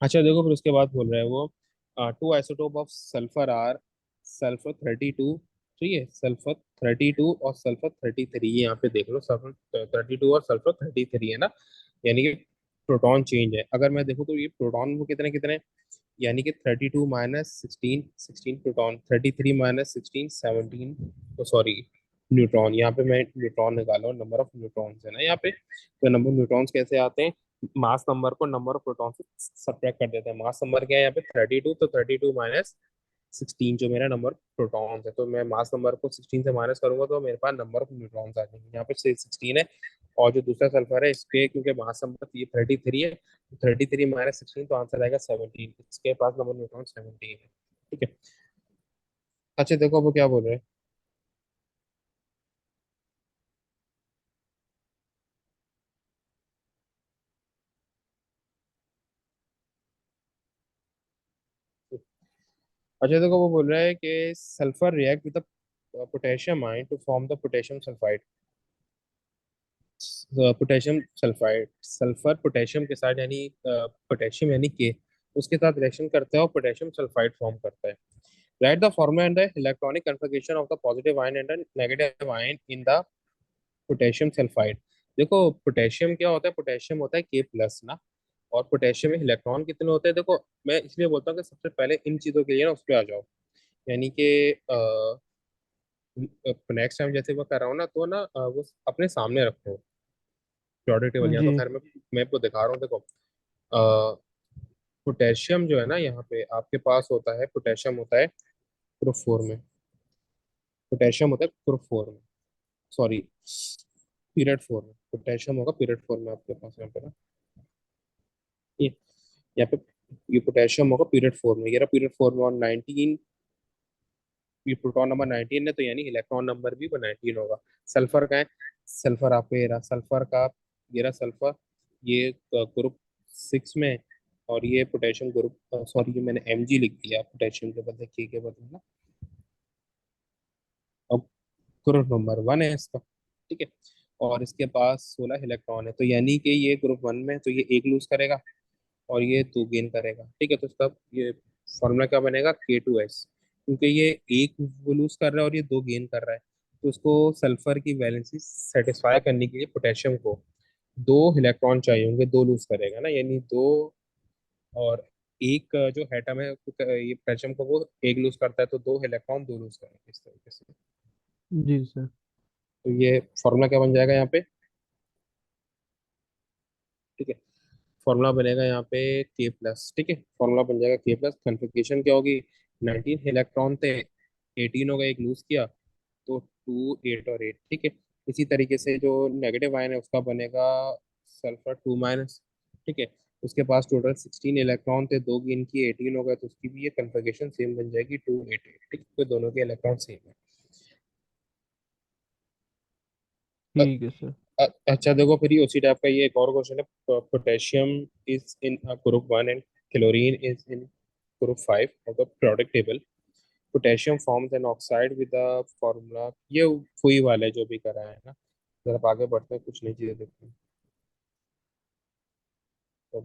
अच्छा देखो, फिर उसके बाद बोल रहा है वो, two isotope of sulphur are sulphur 32, ठीक है, सल्फर 32 और सल्फर 33, यहाँ पे देख लो, सल्फर 32 और सल्फर 33 है ना, यानी कि प्रोटॉन चेंज है। अगर मैं देखूँ तो ये प्रोटॉन वो कितने कितने, यानी कि 32 माइनस 16, 16 प्रोटॉन, 33 माइनस 16, 17, तो सॉरी न्यूट्रॉन, यहाँ पे मैं न्यूट्रॉन निकाला हूँ, नंबर ऑफ न्यूट्रॉन्स है ना यहाँ पे, तो नंबर न्यूट्रॉन्स कैसे आते हैं, मास नंबर को नंबर ऑफ प्रोटॉन से सब्ट्रैक्ट कर देते हैं, मास नंबर क्या है यहाँ पे 32, तो 32 माइनस 16 जो मेरा नंबर प्रोटॉन्स है, तो मैं मास नंबर को 16 से माइनस करूंगा, तो मेरे पास नंबर ऑफ न्यूट्रॉन्स आ जाएंगे, यहाँ पे 16 है, और जो दूसरा सल्फर है इसके क्योंकि मास नंबर ये 33 है, 33 माइनस 16, तो आंसर आएगा 17, इसके पास नंबर न्यूट्रॉन 17 है, ठीक है। अच्छा देखो वो क्या बोल रहे हैं, अच्छा देखो वो बोल रहा है कि sulphur react with potassium ion to form the potassium sulphide, potassium sulphide, sulphur potassium के साथ, यानी पोटेशियम यानी के, उसके साथ रिएक्शन करता है और पोटेशियम सल्फाइड फॉर्म करता है। Right the formula and the electronic configuration of the positive ion and the negative ion in the potassium sulphide. देखो पोटेशियम क्या होता है, पोटेशियम होता है K+ ना, और पोटेशियम में इलेक्ट्रॉन कितने होते हैं, देखो मैं इसलिए बोलता हूँ कि सबसे पहले इन चीज़ों के लिए ना उस पर आ जाओ, यानी कि नेक्स्ट टाइम जैसे मैं कर रहा हूँ ना, तो ना वो अपने सामने रखो periodic टेबल, या जी तो खैर मैं आपको दिखा रहा हूँ, देखो पोटेशियम जो है ना, यहाँ पे आपके पास होता है, पोटेशियम होता है ग्रुप 4 में, पोटेशियम होता है ग्रुप 4 में, सॉरी पीरियड फॉर्म में पोटेशियम होगा, पीरियड फॉर्म में आपके पास यहाँ पे ना, ये यहाँ पे ये पोटेशियम होगा पीरियड फॉर्म में, ये रहा पीरियड फॉर्म में। और 19, ये प्रोटॉन नंबर 19 है, तो यानी इलेक्ट्रॉन नंबर भी वो 19 होगा। सल्फर का है, सल्फर आपको ये रहा सल्फर का, ये रहा सल्फर, ये ग्रुप 6 में है। और ये पोटेशियम ग्रुप, सॉरी ये मैंने Mg लिख दिया पोटेशियम के बदले, के बदले ना। अब ग्रुप नंबर 1 है इसका, ठीक है। और इसके पास 16 इलेक्ट्रॉन है, तो यानी कि ये ग्रुप 1 में है, तो ये एक लूज करेगा और ये 2 गेन करेगा, ठीक है। तो इसका ये फॉर्मूला क्या बनेगा, K2S, क्योंकि ये एक वो लूज कर रहा है और ये 2 गेन कर रहा है। तो उसको सल्फर की वैलेंसी सेटिस्फाई करने के लिए पोटेशियम को 2 इलेक्ट्रॉन चाहिए होंगे, 2 लूज करेगा ना, यानी 2। और एक जो एटम है ये पोटेशियम को वो एक लूज करता है, तो 2 इलेक्ट्रॉन 2 लूज करेंगे इस तरीके से। जी सर। तो ये फॉर्मूला क्या बन जाएगा यहाँ पे, ठीक है। फॉर्मूला बनेगा यहाँ पे K+, ठीक है। फॉर्मूला बन जाएगा K+। कन्फिग्रेशन क्या होगी, 19 इलेक्ट्रॉन थे, 18 हो गए, एक लूज किया, तो 2, 8 और 8, ठीक है। इसी तरीके से जो नेगेटिव आयन है उसका बनेगा सल्फर 2-, ठीक है। उसके पास टोटल 16 इलेक्ट्रॉन थे, 2 की इनकी 18 हो गए, तो उसकी भी ये कन्फिग्रेशन सेम बन जाएगी 2, 8, 8, ठीक है। तो दोनों के इलेक्ट्रॉन सेम है। ठीक है सर। अच्छा देखो, फिर ये उसी टाइप का ये एक और क्वेश्चन है। Potassium is in group 1 and chlorine is in group 5 of the periodic table. Potassium forms an oxide with the formula, ये वही वाला है जो भी करा है ना। जरा आप आगे बढ़ते हैं, कुछ नई चीजें देखते हैं। तो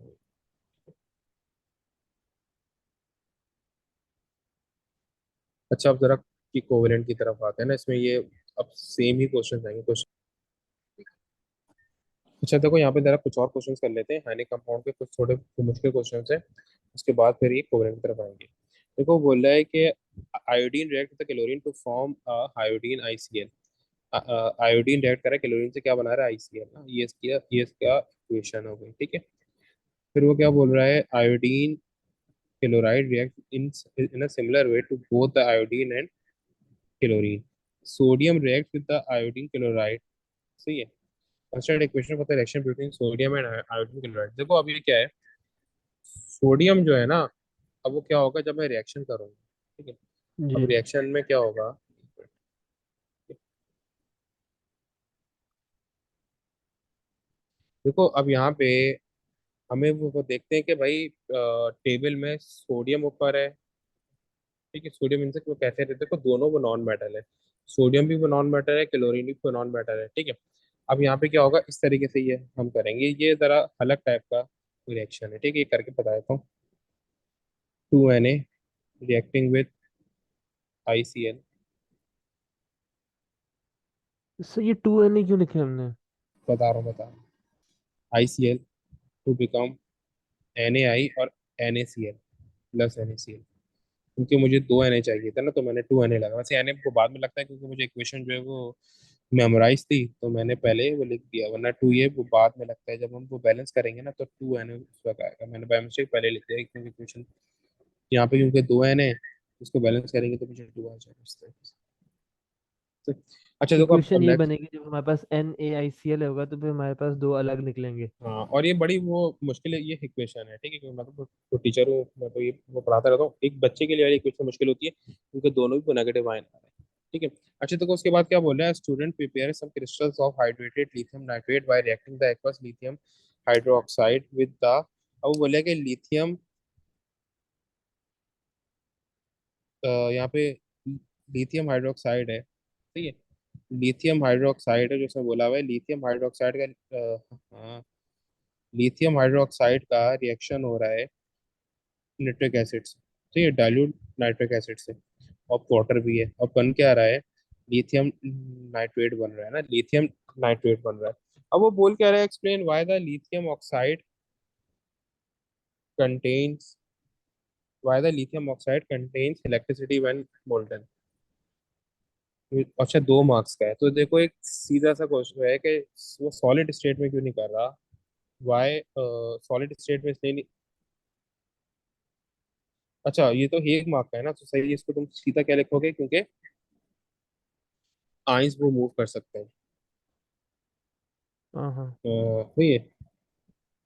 अच्छा, अब जरा की कोवेलेंट की तरफ आते हैं ना, इसमें ये अब सेम ही क्वेश्चन आएंगे कुछ। अच्छा देखो, यहाँ पे जरा कुछ और क्वेश्चंस कर लेते हैं, हानि कंपाउंड के कुछ थोड़े मुश्किल क्वेश्चंस हैं। उसके बाद फिर ये कोवेलेंट की तरफ आएंगे। देखो बोल रहा है कि iodine react with chlorine to form iodine ICl। Iodine react कर रहा है क्लोरीन से, क्या बना रहा है, ICl ना। ये इसका इक्वेशन हो गई, ठीक है। फिर वो क्या बोल रहा है, iodine chloride react in a similar way to both the iodine and chlorine. Sodium react with the iodine chloride, सही है। Consider equation for the reaction between sodium and iodine chloride. देखो अभी ये क्या है, सोडियम जो है ना, अब वो क्या होगा जब मैं रिएक्शन करूंगा, ठीक है। अब जी। रिएक्शन में क्या होगा, देखो अब यहाँ पे हमें वो देखते हैं कि भाई टेबल में सोडियम ऊपर है, ठीक है। सोडियम इनसे वो कैसे रहते हैं, देखो दोनों वो नॉन मेटल है। सोडियम भी वो नॉन मेटल है, क्लोरीन भी वो नॉन मेटल है, ठीक है। अब यहाँ पे क्या होगा, इस तरीके से ये हम करेंगे, ये जरा अलग टाइप का रिएक्शन है, ठीक है। ये करके बता देता हूँ। 2Na reacting with ICl, sir ये 2 Na क्यों लिखे हमने? बता रहा हूँ। ICl टू बिकम NaI और NaCl प्लस NaCl, क्योंकि मुझे 2Na चाहिए था ना, तो मैंने 2Na लगा। वैसे Na को बाद में लगता है, क्योंकि मुझे इक्वेशन जो है वो मेमोराइज थी, तो मैंने पहले वो लिख दिया, वरना 2 ये वो बाद में लगता है, जब हम वो बैलेंस करेंगे ना तो 2Na उस वक्त आएगा। मैंने बाय मिस्टेक पहले लिख दिया, क्योंकि इक्वेशन यहाँ पे क्योंकि 2Na, उसको बैलेंस करेंगे तो मुझे 2 आ जाएगा इस तरीके से। तो अच्छा देखो, अब इक्वेशन ये नेक्स्ट। बनेगी जब हमारे पास NaICl होगा तो फिर हमारे पास दो अलग निकलेंगे। हाँ, और ये बड़ी वो मुश्किल है ये इक्वेशन है, ठीक है। क्योंकि मैं तो टीचर हूँ, मैं तो ये वो पढ़ाता रहता हूँ। एक बच्चे के लिए वाली इक्वेशन मुश्किल होती है, क्योंकि दोनों भी नेगेटिव आयन आ रहे हैं, ठीक है। अच्छा देखो, उसके बाद क्या बोल रहा है, student prepare some crystals of hydrated lithium nitrate by reacting the aqueous lithium hydroxide with the. अब वो बोले कि लिथियम, यहाँ पे लिथियम हाइड्रोक्साइड है, ठीक है। लिथियम हाइड्रोक्साइड है जो उसने बोला हुआ है, लिथियम हाइड्रोक्साइड का हाँ, लिथियम हाइड्रोक्साइड का रिएक्शन हो रहा है नाइट्रिक एसिड से, ठीक है, डाइल्यूट नाइट्रिक एसिड से। और वाटर भी है, और बन क्या रहा है, लिथियम नाइट्रेट बन रहा है ना, लिथियम नाइट्रेट बन रहा है। अब वो बोल क्या रहा है, explain why the lithium oxide contains, why the lithium oxide contains electricity when molten. अच्छा 2 मार्क्स का है, तो देखो एक सीधा सा क्वेश्चन है कि वो सॉलिड स्टेट में क्यों नहीं कर रहा, व्हाई सॉलिड स्टेट में इसलिए नहीं। अच्छा ये तो 1 मार्क का है ना, तो सही है, इसको तुम सीधा क्या लिखोगे, क्योंकि आइंस वो मूव कर सकते हैं। हाँ हाँ। वही है,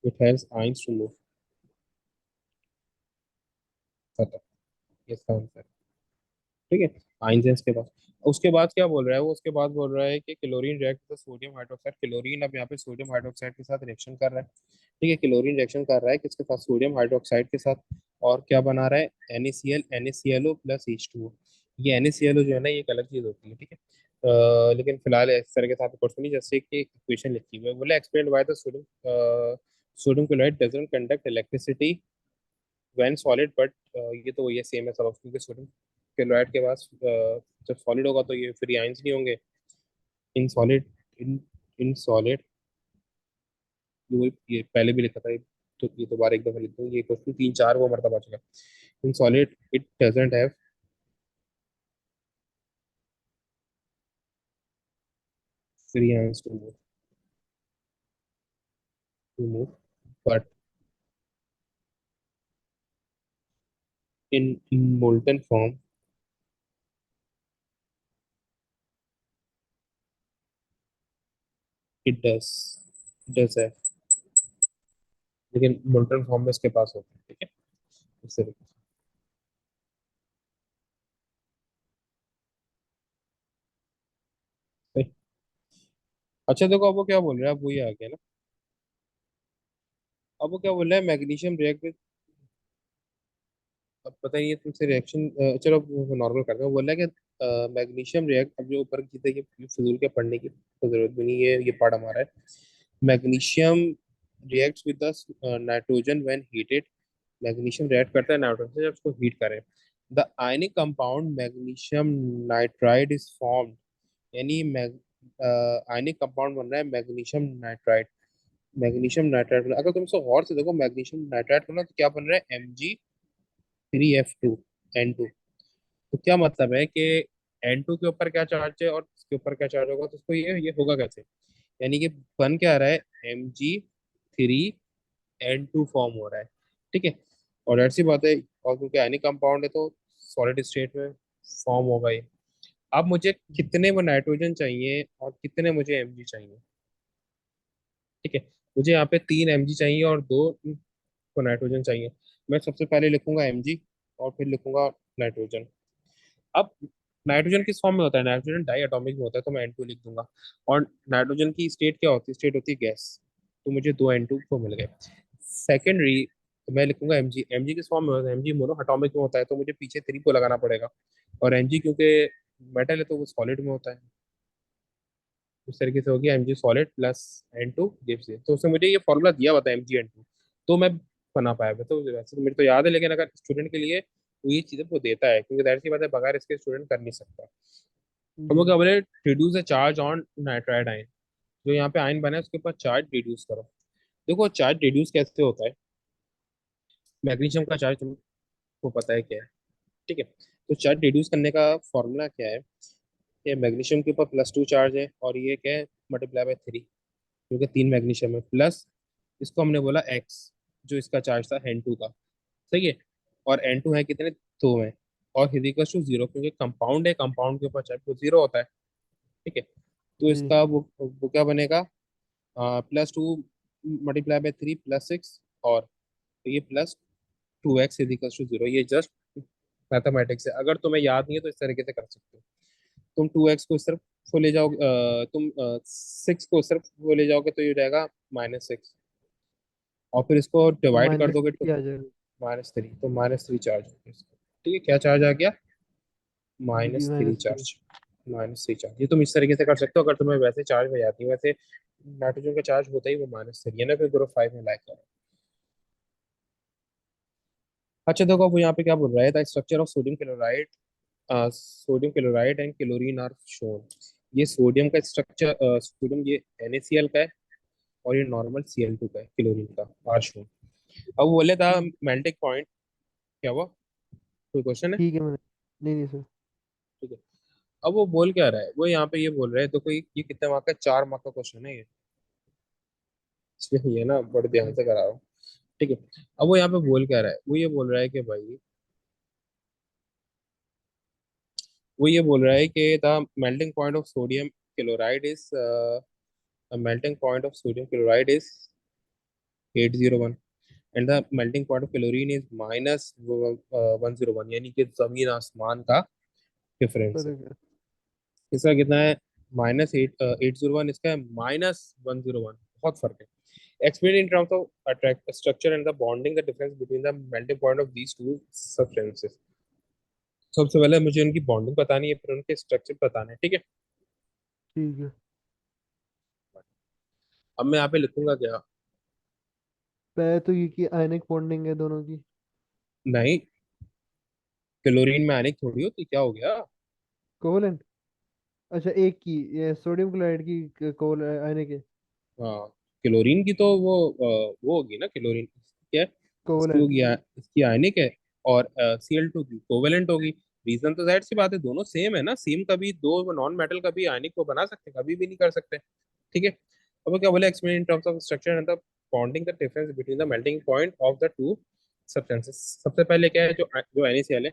it has ions to move. खत्म, ये इसका आंसर। ठीक है, आइंस है इसके पास। उसके बाद क्या बोल रहा है वो, उसके बाद बोल रहा है कि chlorine react with sodium hydroxide. Chlorine अब यहाँ पे सोडियम हाइड्रोक्साइड के साथ रिएक्शन कर रहा है। ठीक है, क्लोरीन रिएक्शन कर रहा है किसके साथ, सोडियम हाइड्रोक्साइड के साथ। और क्या बना रहा है, NaCl NaClO प्लस H2O। ये NaClO जो है ना, ये एक अलग चीज होती है। ठीक है, लेकिन फिलहाल इस तरह के साथ कुछ नहीं, जैसे कि इक्वेशन लिखी हुई है, बोला explain why the sodium sodium chloride doesn't conduct electricity when solid, but ये तो ये सेम है सब, क्योंकि सोडियम क्लोराइड के पास जब सॉलिड होगा तो ये फ्री आयंस नहीं होंगे। In solid, in in solid, ये पहले भी लिखा था, तो ये दोबारा एक दफा लिख दूँ, ये क्वेश्चन तीन चार वो मरतबा आ चुका है। In solid it doesn't have free ions to move, but in molten form it does है, लेकिन मोल्टन फॉर्म में इसके पास होता है। ठीक है, इस तरीके से। अच्छा देखो, अब वो क्या बोल रहा है, अब वही आ गया ना। अब वो क्या बोल रहा है, मैग्नीशियम रिएक्ट, अब पता नहीं है तुमसे रिएक्शन, चलो नॉर्मल करते हैं। वो बोल रहा है कि मैग्नीशियम रिएक्ट, अब जो ऊपर की चीज़ है ये फिजूल के पढ़ने की तो जरूरत भी नहीं है, ये पढ़ हमारा है। Magnesium reacts with the nitrogen when heated. Magnesium react करता है नाइट्रोजन से जब उसको हीट करें। The ionic compound magnesium nitride is formed. यानी आयनिक कंपाउंड बन रहा है मैग्नीशियम नाइट्राइड। मैग्नीशियम नाइट्राइड, अगर तुम इसको गौर से देखो, मैग्नीशियम नाइट्राइड को ना, तो क्या बन रहा है, Mg3F2N2। तो क्या मतलब है कि N2 के ऊपर क्या चार्ज है और इसके ऊपर क्या चार्ज होगा, तो उसको ये होगा कैसे। यानी कि बन क्या रहा है, Mg3N2 फॉर्म हो रहा है। ठीक है, और ऐसी बात है, और क्योंकि आयनिक कंपाउंड है तो सॉलिड स्टेट में फॉर्म होगा ये। अब मुझे कितने वो नाइट्रोजन चाहिए और कितने मुझे Mg चाहिए। ठीक है, मुझे यहाँ पे 3 Mg चाहिए और 2 को नाइट्रोजन चाहिए। मैं सबसे पहले लिखूंगा Mg और फिर लिखूंगा नाइट्रोजन। अब नाइट्रोजन किस फॉर्म में होता है, नाइट्रोजन डाई एटॉमिक में होता है, तो मैं N2 लिख दूंगा। और नाइट्रोजन की स्टेट क्या होती है, स्टेट होती है गैस। तो मुझे 2 N2 को मिल गए। सेकेंडरी, तो मैं लिखूंगा Mg। Mg किस फॉर्म में होता है, Mg मोनो एटॉमिक में होता है, तो मुझे पीछे 3 को लगाना पड़ेगा। और Mg क्योंकि मेटल है तो वो सॉलिड में होता है। उस तरीके से हो गया, Mg solid plus N2 gives ये, तो उसने मुझे ये फॉर्मूला दिया हुआ था Mg N2, तो मैं बना पाया। तो वैसे तो मेरे तो याद है, लेकिन अगर स्टूडेंट के लिए वो ये चीज़ें वो देता है, क्योंकि जाहिर सी बात है बगैर इसके स्टूडेंट कर नहीं सकता। अब वो जी। क्या बोले, reduce the charge on nitride ion. जो यहाँ पे आयन बना है उसके ऊपर चार्ज रिड्यूस करो। देखो चार्ज रिड्यूस कैसे होता है, मैग्नीशियम का चार्ज तुमको पता है क्या है। ठीक है, तो चार्ज रिड्यूस करने का फॉर्मूला क्या है, ये मैग्नीशियम के ऊपर +2 चार्ज है और ये क्या है, मल्टीप्लाई बाय 3, क्योंकि 3 मैग्नीशियम है, प्लस इसको हमने बोला एक्स, जो इसका चार्ज था N2 का। सही है, और N2 है कितने, 2 है। और =0, क्योंकि कंपाउंड है, कंपाउंड के ऊपर चार्ज वो 0 होता है। ठीक है, तो जी। इसका वो क्या बनेगा, +2 मल्टीप्लाई बाय 3 +6, और ये +2x =0। ये जस्ट मैथमेटिक्स है, अगर तुम्हें याद नहीं है तो इस तरीके से कर सकते हो। तुम 2x को सिर्फ वो ले जाओ, तुम 6 को सिर्फ वो ले जाओगे तो ये रहेगा -6, और फिर इसको तो डिवाइड कर माइनस दोगे तो थ्री आ जाएगा। -3, तो -3 चार्ज होगा इसका। ठीक है, क्या चार्ज आ गया, जी, -3 -3। चार्ज। -3 चार्ज, ये तुम इस तरीके से कर सकते हो, अगर तुम्हें वैसे चार्ज हो जाती है। वैसे नाइट्रोजन का चार्ज होता ही वो -3 है ना, फिर ग्रुप 5 में लाइक करो। अच्छा देखो, वो यहाँ पे क्या बोल रहा है, the structure of sodium chloride, sodium chloride and chlorine are shown. ये सोडियम का स्ट्रक्चर, सोडियम ये NaCl का है, और ये नॉर्मल Cl2 का है, क्लोरीन का, आर शोन। अब वो बोले था ठीक। मेल्टिंग पॉइंट, क्या हुआ, कोई क्वेश्चन है। ठीक है, मैंने। नहीं नहीं सर। ठीक है, अब वो बोल क्या रहा है, वो यहाँ पे ये बोल रहा है, तो कोई ये कितने मार्क का, 4 मार्क का क्वेश्चन है ये, इसलिए ये ना बड़े ध्यान जी। से करा रहा हूँ। ठीक है, अब वो यहाँ पे बोल क्या रहा है, वो ये बोल रहा है कि भाई, वो ये बोल रहा है कि the melting point of sodium chloride is melting point of sodium chloride is 801 and the melting point of chlorine is minus 101, यानी कि जमीन आसमान का डिफरेंस है। फर्क है। इसका कितना है? -801, इसका है -101, बहुत फर्क है। Explain in terms of attract structure and the bonding the difference between the melting point of these two substances। सबसे पहले मुझे उनकी बॉन्डिंग बतानी है, फिर उनके स्ट्रक्चर बताने हैं, ठीक है। ठीक है। अब मैं यहाँ पे लिखूंगा क्या? पहले तो ये की आयनिक बॉन्डिंग है दोनों की। नहीं, क्लोरीन में आयनिक थोड़ी होती, क्या हो गया? कोवलेंट। अच्छा एक की, ये सोडियम क्लोराइड की कोवल आयनिक है। हाँ, क्लोरीन की तो वो होगी ना, क्लोरीन क्या है? इसकी कोवलेंट। होगी इसकी आयनिक है, और Cl2 की कोवेलेंट होगी। रीजन तो जाहिर सी बात है, दोनों सेम है ना, सेम कभी दो नॉन मेटल कभी आयनिक को बना सकते हैं, कभी भी नहीं कर सकते, ठीक है। अब वो क्या बोले? Explain in terms of structure and the bonding the difference between the melting point of the two substances. सबसे पहले क्या है, जो जो NaCl है,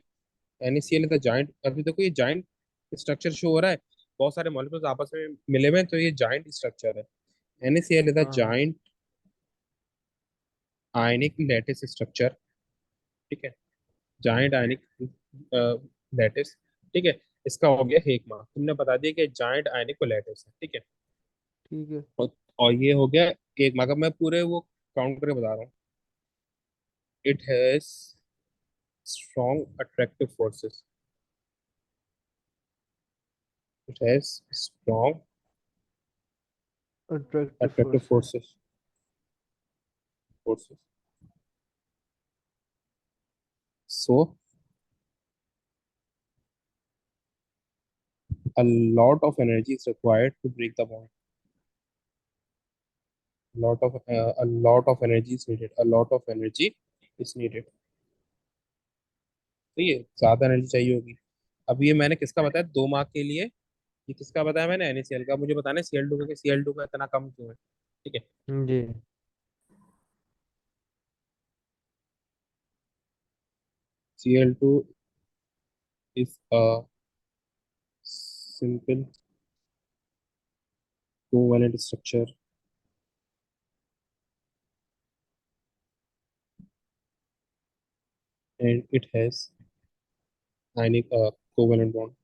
NaCl इज द जाइंट। अभी देखो ये जाइंट स्ट्रक्चर शो हो रहा है, बहुत सारे मॉलिक्यूल्स आपस में मिले हुए हैं, तो ये जाइंट स्ट्रक्चर है। NaCl इज द हाँ हाँ। जाइंट आयनिक लैटिस स्ट्रक्चर, ठीक है, जाइंट आयनिक लैटिस, ठीक है। इसका हो गया एक मार्क, तुमने बता दिया कि जाइंट आयनिक लैटिस है, ठीक है। ठीक है। और ये हो गया एक मार्क। अब मैं पूरे वो काउंट करके बता रहा हूँ। It has strong attractive forces, it has strong attractive attractive forces. Forces, so a lot of energy is required to break the bond। A lot of energy is needed, a lot of energy is needed। तो ये ज्यादा एनर्जी चाहिए होगी। अब ये मैंने किसका बताया 2 मार्क के लिए? ये किसका बताया मैंने? NaCl का। मुझे बताना है Cl2 का, Cl2 का इतना कम क्यों है, ठीक है। जी। Cl2 is a simple covalent structure and it has ionic covalent bond।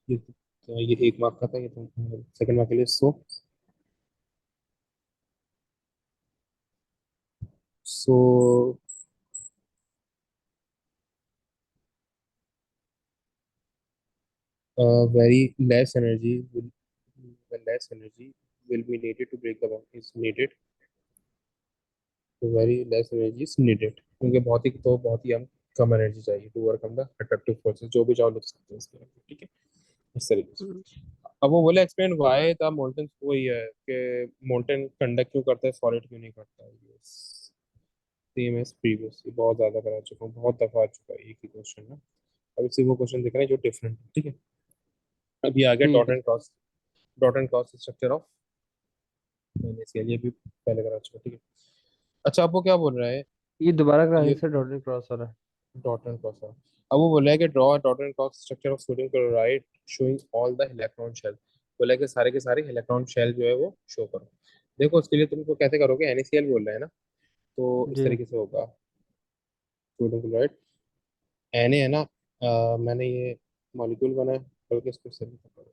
ये 1 मार्क का था, ये तो सेकंड मार्क के लिए। सो very less energy will be needed to break the bond is needed, तो very less energy is needed, क्योंकि बहुत ही हम कम एनर्जी चाहिए to overcome the attractive forces, जो भी चाहो लिख सकते हैं इसके लिए, ठीक है, इस तरीके से। अब वो बोले एक्सप्लेन व्हाई द मोल्टन, वही है कि मोल्टन कंडक्ट क्यों करता है, सॉलिड क्यों नहीं करता है। सेम एज प्रीवियस, ये बहुत ज्यादा करा चुका हूँ, बहुत दफा आ चुका है एक ही क्वेश्चन ना। अब इससे वो क्वेश्चन दिख रहे हैं जो डिफरेंट है, ठीक है। अब ये आ गया ठीक है। Dot and cross structure of NaCl, ये भी पहले करा चुका, ठीक है। अच्छा, अब वो क्या बोल रहा है? ये दोबारा कराने ये से डॉट क्रॉस हो रहा है। डॉट एंड क्रॉस, अब वो बोला है कि draw dot and cross structure of sodium chloride showing all the electron shell. बोला है कि सारे के सारे इलेक्ट्रॉन शेल जो है वो शो करो। देखो उसके लिए तुमको कैसे करोगे, NaCl बोल रहा है ना, तो इस जी। तरीके से होगा। सोडियम क्लोराइड Na है ना, मैंने ये मॉलिक्यूल बनाया, बल्कि इसको इस तरीके से करो।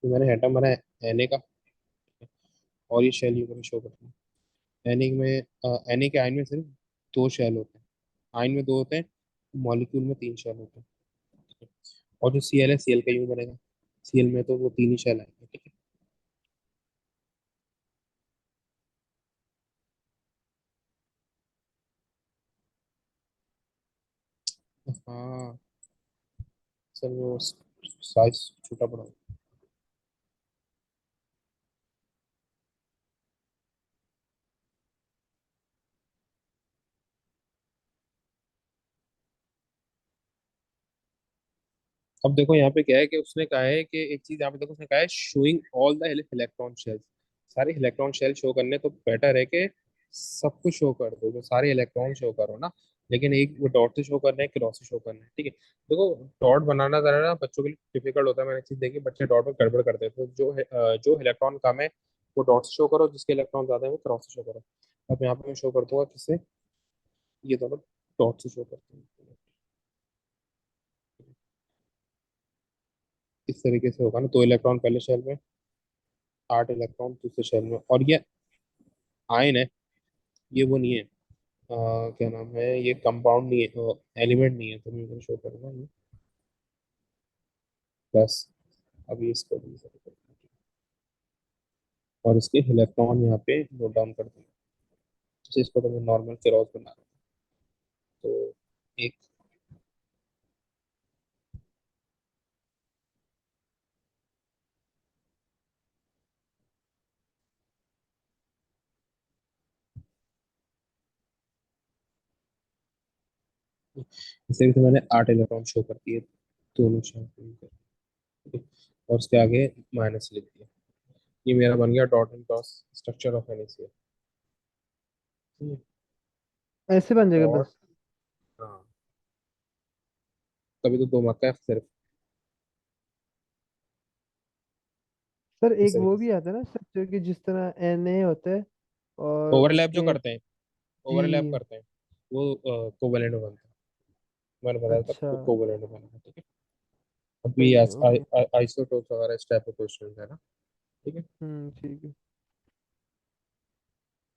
तो मैंने एटम बनाया Na का, और ये शेल यूं शो करता है। Na में Na के आयन में सिर्फ 2 शेल होते हैं, आयन में 2 होते हैं, मॉलिक्यूल में 3 शेल होते हैं, ठीक है? और जो Cl है, Cl का यूं बनेगा, Cl में तो वो 3 ही शेल आएंगे, ठीक है। हाँ, सर वो साइज छोटा बड़ा। अब देखो यहाँ पे क्या है कि उसने कहा है कि एक चीज यहाँ पे देखो, उसने कहा है showing all the electron shells. सारे इलेक्ट्रॉन शेल शो करने तो बेटर है कि सब कुछ शो कर दो, जो सारे इलेक्ट्रॉन शो करो ना। लेकिन एक वो डॉट से शो करना है, क्रॉस से शो करना है, ठीक है। देखो, डॉट बनाना जरा ना बच्चों के लिए डिफिकल्ट होता है, मैंने चीज देखी, बच्चे डॉट में गड़बड़ करते हैं। तो जो इलेक्ट्रॉन कम है वो डॉट से शो करो, जिसके इलेक्ट्रॉन ज्यादा है वो क्रॉस से शो करो। अब यहाँ पे मैं शो कर दूंगा किससे, ये दोनों डॉट से शो करते हैं। इस तरीके से होगा ना, 2 इलेक्ट्रॉन पहले शेल में, 8 इलेक्ट्रॉन दूसरे शेल में। और ये आयन है, ये वो नहीं है, क्या नाम है, ये कंपाउंड नहीं है, एलिमेंट नहीं है, तो मैं शो करूंगा ये प्लस। अभी इसको भी sort करते हैं। और इसके इलेक्ट्रॉन यहाँ पे नोट डाउन कर दूंगा, जैसे इसको तो मैं नॉर्मल फेरोज बना रहा हूँ। तो एक, इस तरीके से मैंने 8 इलेक्ट्रॉन शो कर दिए दोनों शेल पे मिलकर, ठीक है। और उसके आगे माइनस लिख दिया। ये मेरा बन गया dot and cross structure of NaCl। ऐसे बन जाएगा डॉट, बस? हाँ, तभी तो 2 मार्क का है सिर्फ। सर इस एक वो तरीके भी से आता है ना सर, जो कि जिस तरह Na होता है और ओवरलैप जो उसके। करते हैं, ओवरलैप जी। करते हैं, वो कोवेलेंट में बनता है। मैंने बताया था अच्छा। कोवेलेंट में बनता है, ठीक है। अभी सही है। आइसोटोप्स वगैरह इस टाइप के क्वेश्चन है ना, ठीक है। ठीक है।